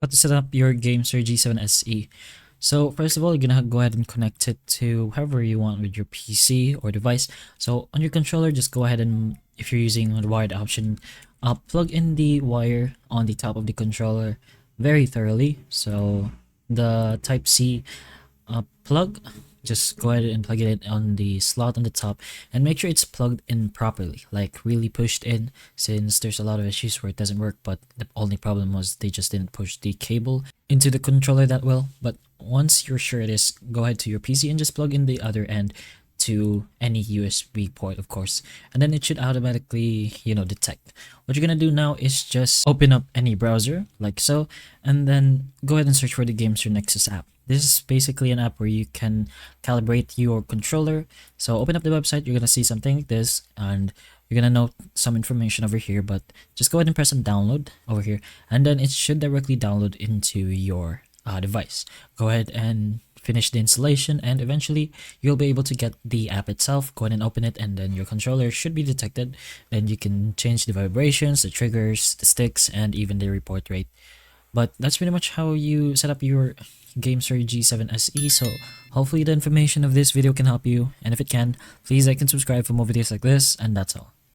How to set up your GameSir G7 SE. So first of all, you're gonna go ahead and connect it to whoever you want with your PC or device. So on your controller, just go ahead and, if you're using the wired option, plug in the wire on the top of the controller very thoroughly. So the Type C plug, just go ahead and plug it on the slot on the top and make sure it's plugged in properly, like really pushed in, since there's a lot of issues where it doesn't work, but the only problem was they just didn't push the cable into the controller that well. But once you're sure it is, go ahead to your PC and just plug in the other end to any USB port, of course, and then it should automatically, detect. What you're gonna do now is just open up any browser like so, and then go ahead and search for the GameSir Nexus app. This is basically an app where you can calibrate your controller. So open up the website, you're gonna see something like this, and you're gonna note some information over here, but just go ahead and press on download over here, and then it should directly download into your device. Go ahead and finish the installation, and eventually you'll be able to get the app itself. Go ahead and open it, and then your controller should be detected. Then you can change the vibrations, the triggers, the sticks, and even the report rate. But that's pretty much how you set up your GameSir G7 SE. So hopefully the information of this video can help you, and if it can, please like and subscribe for more videos like this, and that's all.